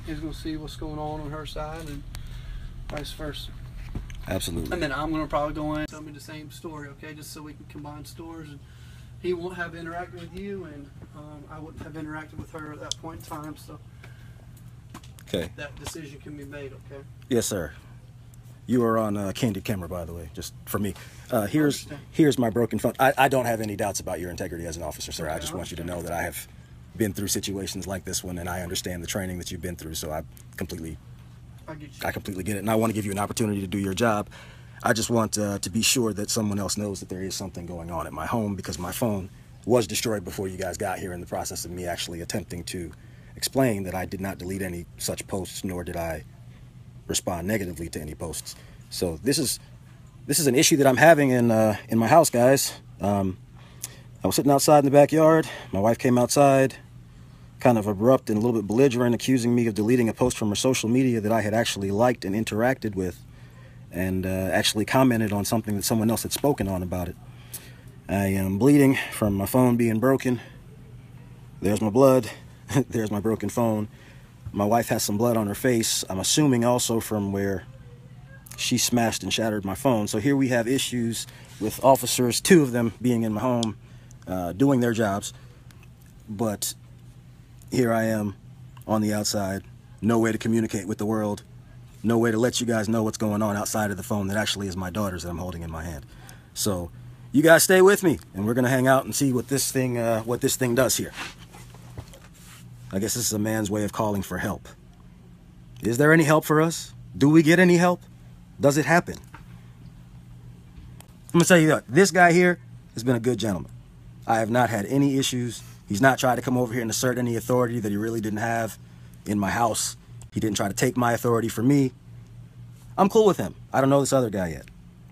is going to see what's going on her side, and vice versa. Absolutely. And then I'm going to probably go in and tell me the same story, okay, just so we can combine stories. And he won't have interacted with you, and I wouldn't have interacted with her at that point in time, so okay, that decision can be made, okay? Yes, sir. You are on candid camera, by the way, just for me. Here's my broken phone. I don't have any doubts about your integrity as an officer, sir. Okay, I just want you to know that I have been through situations like this one, and I understand the training that you've been through, so I completely get it, and I want to give you an opportunity to do your job. I just want to be sure that someone else knows that there is something going on at my home, because my phone was destroyed before you guys got here in the process of me actually attempting to explain that I did not delete any such posts, nor did I respond negatively to any posts. So this is an issue that I'm having in my house, guys. I was sitting outside in the backyard. My wife came outside, kind of abrupt and a little bit belligerent, accusing me of deleting a post from her social media that I had actually liked and interacted with, and actually commented on something that someone else had spoken on about it. I am bleeding from my phone being broken. There's my blood. There's my broken phone. My wife has some blood on her face, I'm assuming also from where she smashed and shattered my phone. So here we have issues with officers, 2 of them being in my home, doing their jobs. But here I am on the outside, no way to communicate with the world, no way to let you guys know what's going on outside of the phone that actually is my daughter's that I'm holding in my hand. So you guys stay with me, and we're going to hang out and see what this thing does here. I guess this is a man's way of calling for help. Is there any help for us? Do we get any help? Does it happen? I'm gonna tell you that this guy here has been a good gentleman. I have not had any issues. He's not tried to come over here and assert any authority that he really didn't have in my house. He didn't try to take my authority from me. I'm cool with him. I don't know this other guy yet.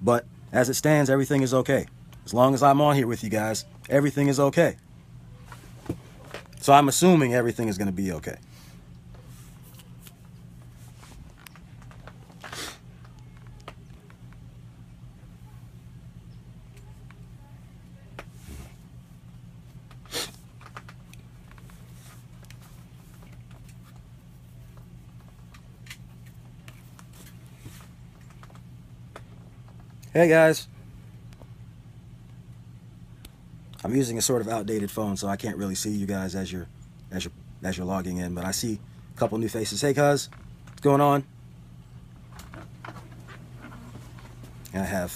But as it stands, everything is okay. As long as I'm on here with you guys, everything is okay. So I'm assuming everything is going to be okay. Hey guys. I'm using a sort of outdated phone, so I can't really see you guys as you're logging in, but I see a couple new faces. Hey cuz, what's going on? And I have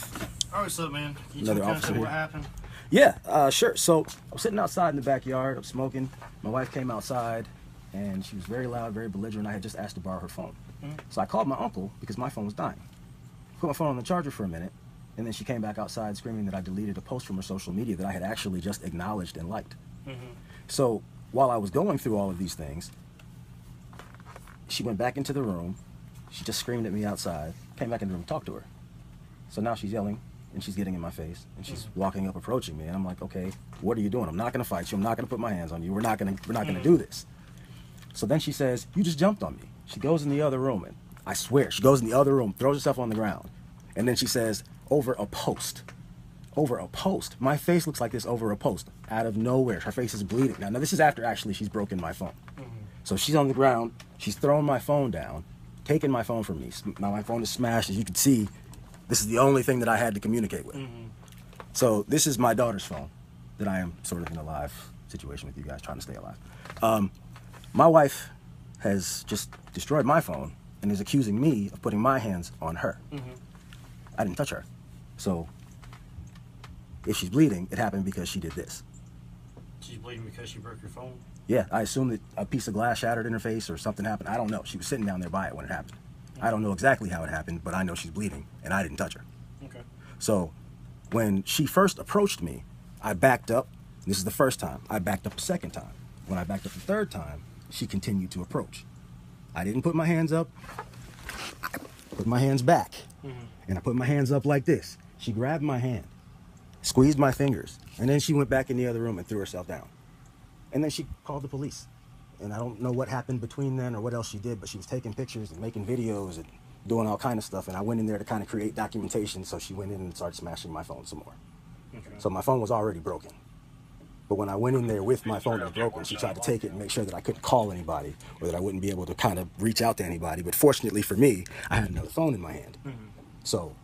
what's up, man? Can you another tell me officer what here. happened? Yeah, sure. So I'm sitting outside in the backyard. I'm smoking. My wife came outside, and she was very loud, very belligerent. I had just asked to borrow her phone. So I called my uncle because my phone was dying. Put my phone on the charger for a minute, and then she came back outside screaming that I deleted a post from her social media that I had actually just acknowledged and liked. So while I was going through all of these things, she went back into the room. She just screamed at me outside, came back in the room, talked to her. So now she's yelling, and she's getting in my face, and she's walking up, approaching me, and I'm like, okay, what are you doing? I'm not gonna fight you. I'm not gonna put my hands on you. We're not gonna do this. So then she says, you just jumped on me. She goes in the other room, and I swear, she goes in the other room, throws herself on the ground, and then she says, over a post. Over a post. My face looks like this over a post. Out of nowhere. Her face is bleeding. Now this is after actually she's broken my phone. So she's on the ground. She's thrown my phone down, taken my phone from me. Now my phone is smashed. As you can see, this is the only thing that I had to communicate with. So this is my daughter's phone that I am sort of in a live situation with you guys, trying to stay alive. My wife has just destroyed my phone and is accusing me of putting my hands on her. I didn't touch her. So if she's bleeding, it happened because she did this. She's bleeding because she broke your phone? Yeah, I assume that a piece of glass shattered in her face or something happened. I don't know. She was sitting down there by it when it happened. I don't know exactly how it happened, but I know she's bleeding, and I didn't touch her. Okay. So when she first approached me, I backed up. This is the first time. I backed up the second time. When I backed up the third time, she continued to approach. I didn't put my hands up. I put my hands back. And I put my hands up like this. She grabbed my hand, squeezed my fingers, and then she went back in the other room and threw herself down. And then she called the police. And I don't know what happened between then or what else she did, but she was taking pictures and making videos and doing all kind of stuff. And I went in there to kind of create documentation, so she went in and started smashing my phone some more. So my phone was already broken. But when I went in there with my phone that was broken, she tried to take it and make sure that I couldn't call anybody or that I wouldn't be able to kind of reach out to anybody. But fortunately for me, I had another phone in my hand. So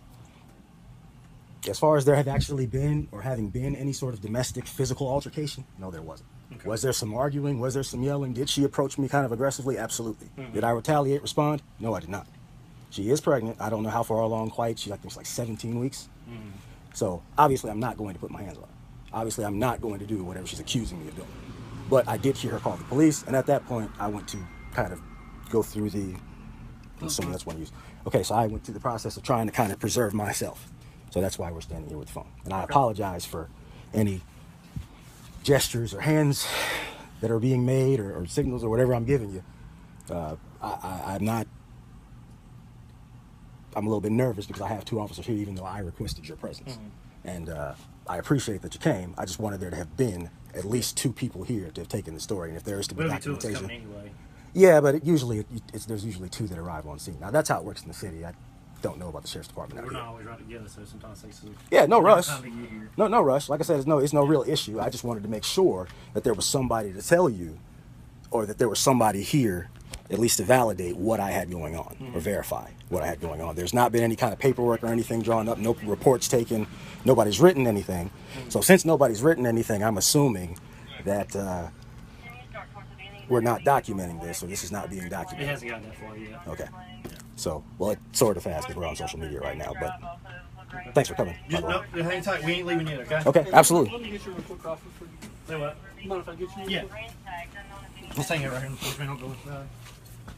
as far as there have actually been or having been any sort of domestic physical altercation, no, there wasn't. Okay. Was there some arguing? Was there some yelling? Did she approach me kind of aggressively? Absolutely. Did I retaliate, respond? No, I did not. She is pregnant. I don't know how far along quite. She's like 17 weeks. So obviously I'm not going to put my hands on her. Obviously I'm not going to do whatever she's accusing me of doing. But I did hear her call the police, and at that point I went to kind of go through the, I'm assuming that's one use. Okay, so I went through the process of trying to kind of preserve myself. So that's why we're standing here with the phone. And I apologize for any gestures or hands that are being made or signals or whatever I'm giving you. I'm a little bit nervous because I have 2 officers here, even though I requested your presence. And I appreciate that you came. I just wanted there to have been at least 2 people here to have taken the story. And if there is to be documentation. Anyway. Yeah, but there's usually 2 that arrive on scene. Now that's how it works in the city. I don't know about the sheriff's department. We're not always right together, so sometimes takes no rush. No rush. Like I said, it's no real issue. I just wanted to make sure that there was somebody to tell you, or that there was somebody here at least to validate what I had going on or verify what I had going on. There's not been any kind of paperwork or anything drawn up, no reports taken, nobody's written anything. So since nobody's written anything, I'm assuming that we're not documenting this, or this is not being documented. It hasn't gotten that far yet. Okay. So, well, it sort of has because we're on social media right now, but thanks for coming. Just, no, hang tight. We ain't leaving yet, okay? Okay, absolutely. Let me get you a real quick offer for you. Say what? You mind if I get you? Yeah. Just hang it right here on the porch, man. Don't go inside.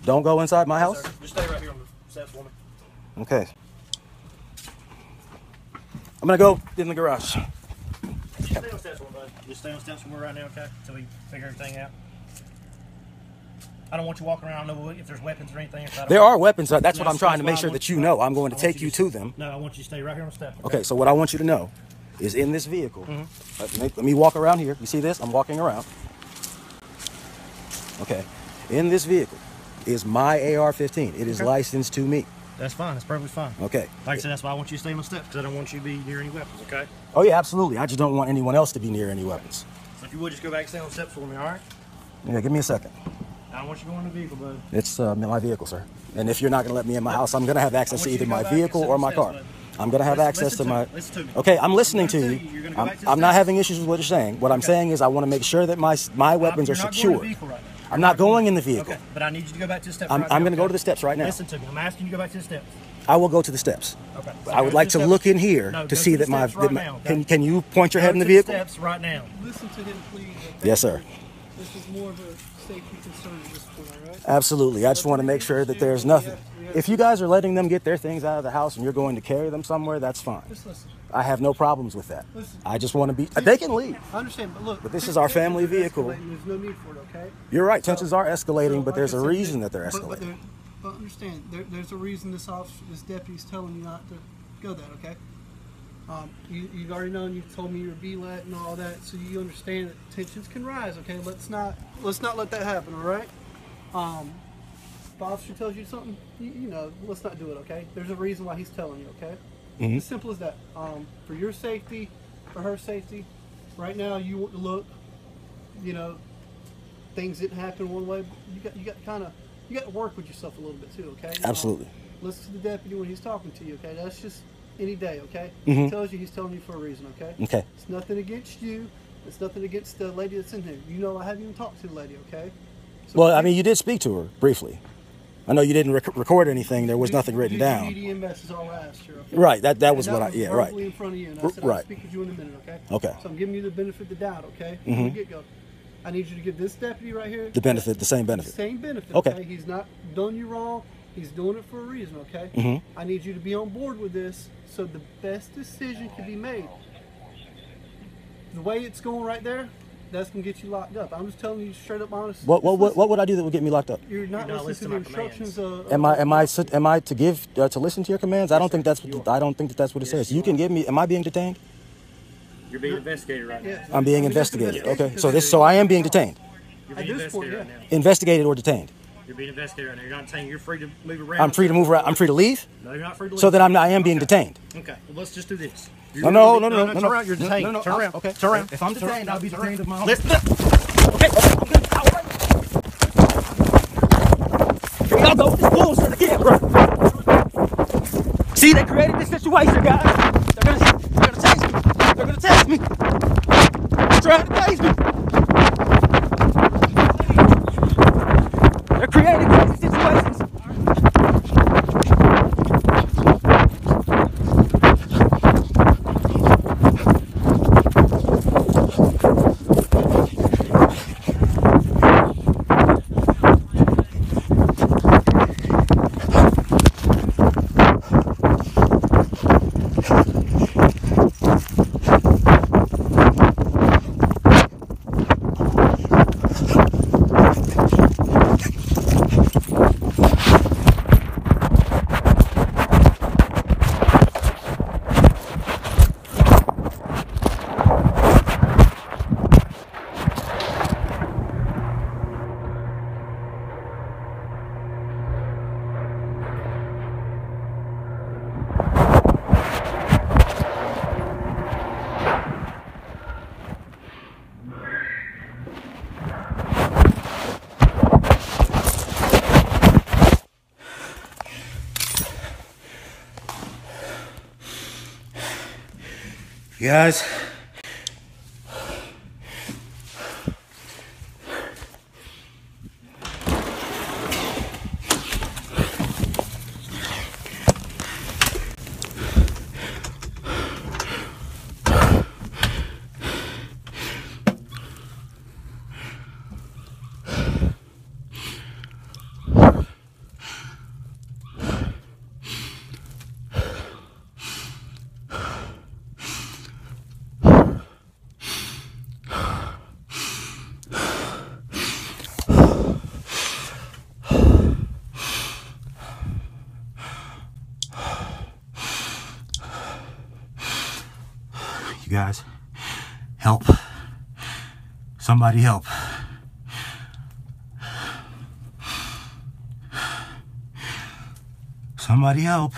Don't go inside my house? Yes, just stay right here on the steps for me. Okay. I'm going to go in the garage. Just stay on steps for me, bud. Just stay on steps for me right now, okay? Until we figure everything out. I don't want you walking around. I don't know if there's weapons or anything. There are weapons. That's what I'm trying to make sure that you know. I'm going to take you to them. No, I want you to stay right here on the steps. Okay, so what I want you to know is in this vehicle. Let me walk around here. You see this? I'm walking around. Okay. In this vehicle is my AR-15. It is licensed to me. That's fine. That's perfectly fine. Okay. Like I said, that's why I want you to stay on the steps, because I don't want you to be near any weapons, okay? Oh, yeah, absolutely. I just don't want anyone else to be near any weapons. So if you would, just go back and stay on the steps for me, all right? Yeah, give me a second. I don't want you going in the vehicle, bud. It's my vehicle, sir. And if you're not going to let me in my house, I'm going to have access to either my vehicle or my car. I'm going to have access to my... Listen to me. Okay, I'm listening to you. I'm not having issues with what you're saying. What I'm saying is I want to make sure that my weapons are secure. I'm not going in the vehicle. Okay, but I need you to go back to the steps. I'm going to go to the steps right now. Listen to me. I'm asking you to go back to the steps. I will go to the steps. Okay. I would like to look in here to see that my... Can you point your head in the vehicle? Steps right now. Listen to him, please. Yes, sir. This is more of a safety concern at this point, all right? Absolutely. I just want to make sure that there's nothing. If you guys are letting them get their things out of the house and you're going to carry them somewhere, that's fine. Just listen. I have no problems with that. Listen. I just want to be... They can leave. I understand, but look. But this is our family vehicle. There's no need for it, okay? You're right. Tensions are escalating, but there's a reason that they're escalating. But understand, there's a reason this deputy's telling you not to go that, okay? You've already known. You've told me you're blet and all that, so you understand that tensions can rise, okay? Let's not let that happen, all right? If the officer tells you something, you know, let's not do it, okay? There's a reason why he's telling you, okay? As simple as that. For your safety, for her safety, right now you want to look, you know, things didn't happen one way. But you got to work with yourself a little bit too, okay? Absolutely. Listen to the deputy when he's talking to you, okay? That's just any day, okay? He tells you, he's telling you for a reason, okay? Okay. It's nothing against you. It's nothing against the lady that's in here. You know, I haven't even talked to the lady, okay? So well, I mean, you did speak to her briefly. I know you didn't record anything. There was nothing written down. EMS is all I asked her, okay? Right. That was what I... Yeah, right. in front of you, and I said, I'll speak with you in a minute, okay? Okay. So I'm giving you the benefit of the doubt, okay? From the get-go. I need you to give this deputy right here... The same benefit. The same benefit, okay? He's not done you wrong. He's doing it for a reason, okay? I need you to be on board with this so the best decision can be made. The way it's going right there, that's going to get you locked up. I'm just telling you straight up honest. What would I do that would get me locked up? You're not listening to the instructions of... Am I to listen to your commands? I don't think that's what it says. You can give me... Am I being detained? You're being investigated right now. I'm being investigated. Okay. So I am being detained. You're being investigated right now. Investigated or detained? You're being investigated right now. You're not saying you're free to move around. I'm free to move around. I'm free to leave? No, you're not free to leave. So then I am being detained. Okay. Well, let's just do this. No. Turn around. You're detained. Turn around. Okay. Turn around. If I'm detained, I'll be detained of my own. Listen. Okay. I'm good. All right. Here y'all go with this bullshit again, bro. See, they created this situation, guys. They're gonna tase me. They're gonna tase me. They're trying to tase me. They're creating crazy situations. You guys, help. Somebody help. Somebody help.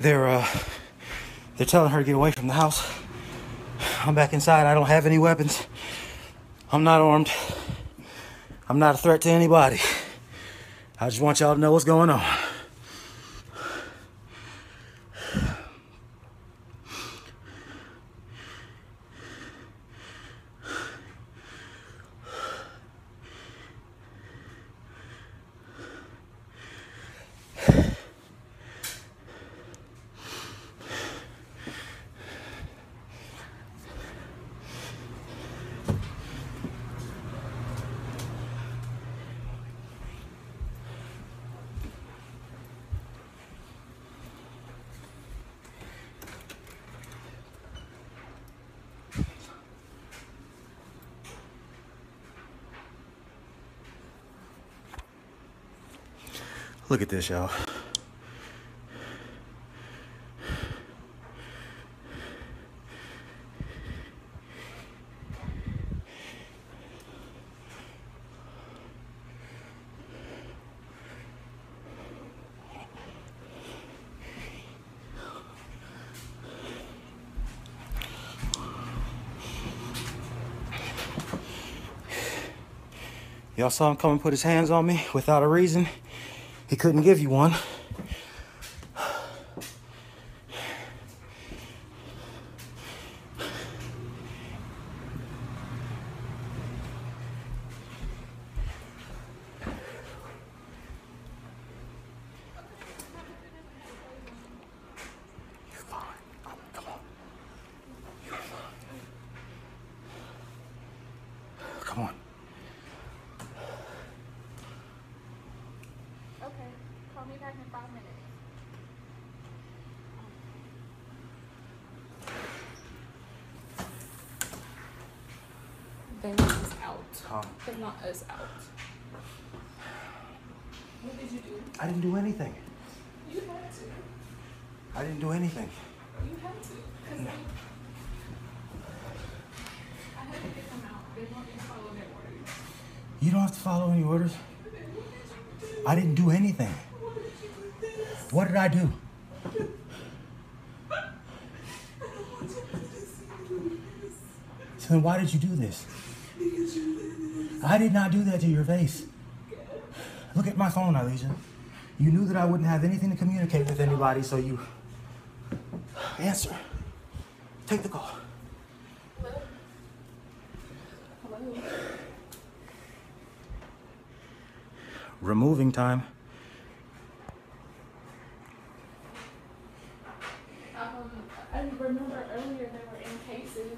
They're telling her to get away from the house. I'm back inside. I don't have any weapons. I'm not armed. I'm not a threat to anybody. I just want y'all to know what's going on. Look at this, y'all. Y'all saw him come and put his hands on me without a reason. He couldn't give you one. You're fine. Come on. You're fine. Come on. Okay, call me back in 5 minutes. They want us out. Huh? They want us out. What did you do? I didn't do anything. You had to. I didn't do anything. You had to. Because I had to get them out. They want me to follow their orders. You don't have to follow any orders. I didn't do anything. What did I do? So then why did you do this? I did not do that to your face. Look at my phone, Alicia. You knew that I wouldn't have anything to communicate with anybody, so you answer. Take the call. Hello? Hello? Removing time. I remember earlier they were in cases.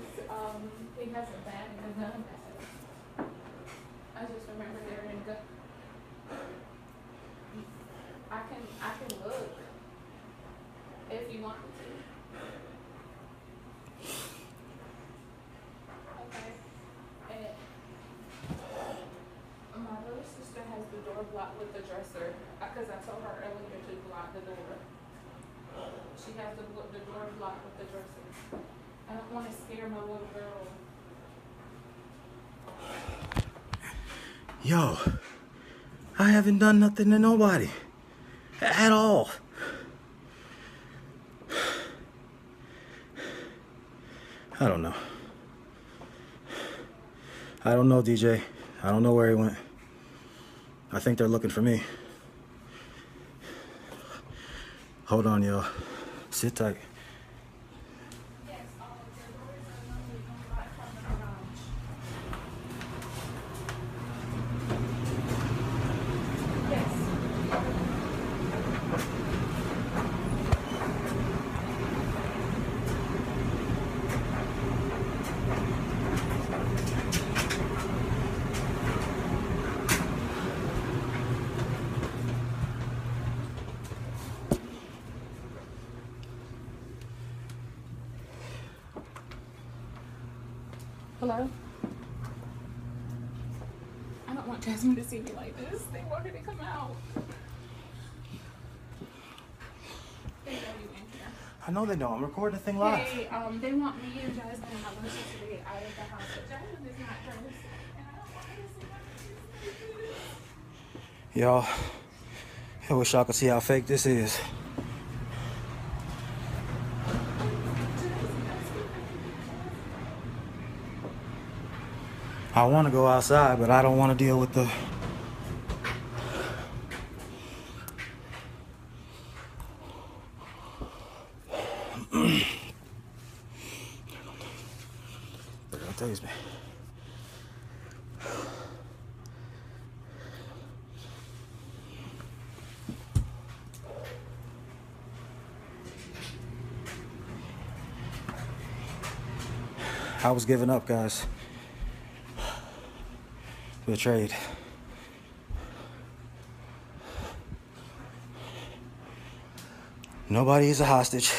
He has a bag and a gun. I just remember they were in gun. I can look if you want me to. Okay. And my little sister has the door blocked with the dresser because I told her earlier to block the door. She has the door blocked with the dresser. I don't want to scare my little girl. Yo, I haven't done nothing to nobody. At all. I don't know. I don't know, DJ. I don't know where he went. I think they're looking for me. Hold on, y'all. Sit tight. Yes, all of the doors are normally unlocked from the garage. Yes. Hello? I don't want Jasmine to see me like this. They want her to come out. They know you in here. I know they know. I'm recording the thing live. Hey, they want me and Jasmine and my little sister to get out of the house. But Jasmine is not dressed. And I don't want her to see my Y'all, I wish y'all could see how fake this is. I want to go outside, but I don't want to deal with the... They're gonna tase me. I was giving up, guys. Betrayed. Nobody is a hostage.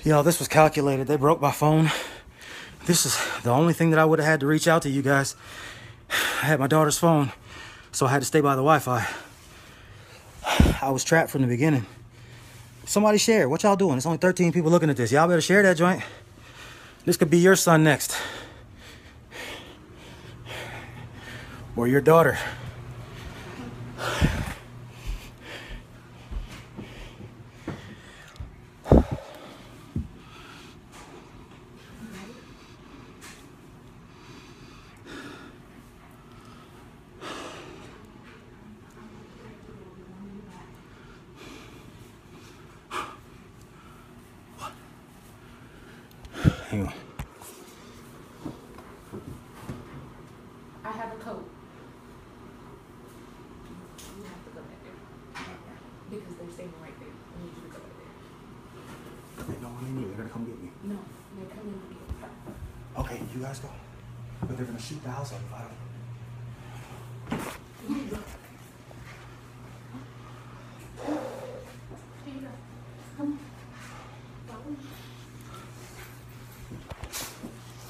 Yo, this was calculated. They broke my phone. This is the only thing that I would have had to reach out to you guys. I had my daughter's phone, so I had to stay by the Wi-Fi. I was trapped from the beginning. Somebody share. What y'all doing? It's only 13 people looking at this. Y'all better share that joint. This could be your son next. Or your daughter. Hang on. I have a coat. You have to go back there. Because they're staying right there. I need you to go back there. They don't want me. They're gonna come get me. No, they're coming to get me. Okay, you guys go. But they're gonna shoot the house up if I don't. Here you go. Come on. Follow me.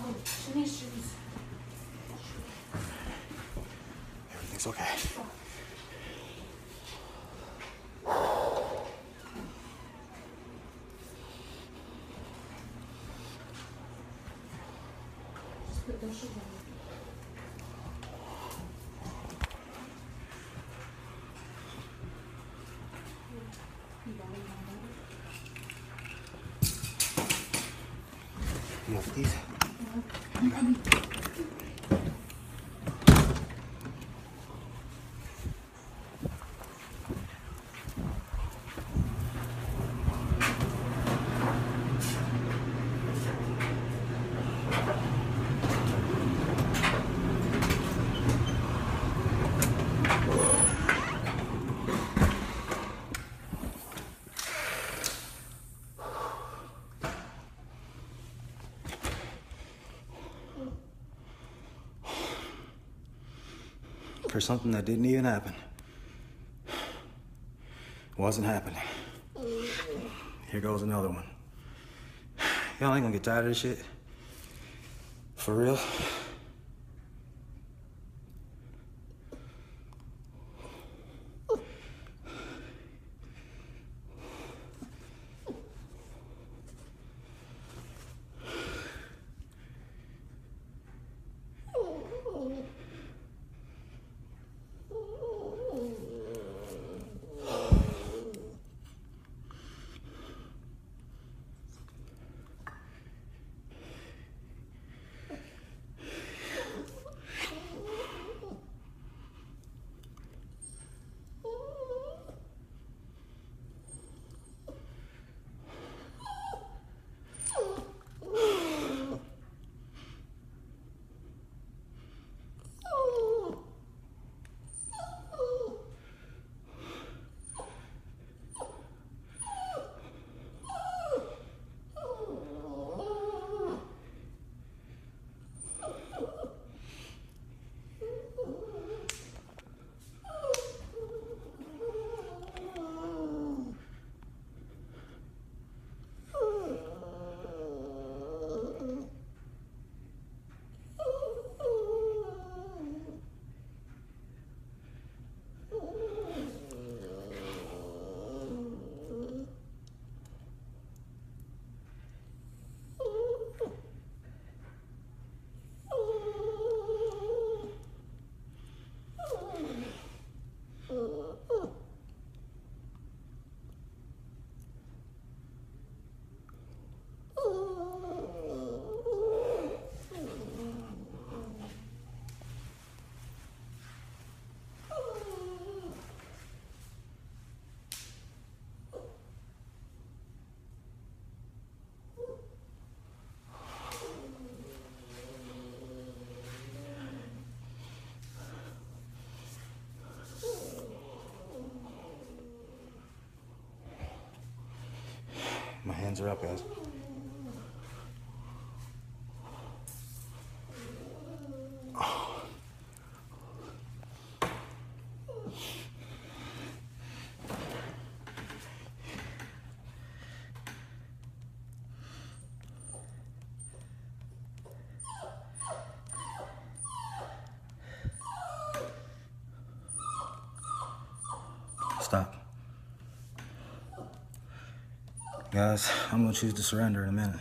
Oh, Shanice's shoes. Everything's okay. Just put those shoes on. You got it, You have these? For something that didn't even happen. Wasn't happening. Here goes another one. Y'all ain't gonna get tired of this shit? For real? Hands are up, guys. Stop. Guys, I'm gonna choose to surrender in a minute.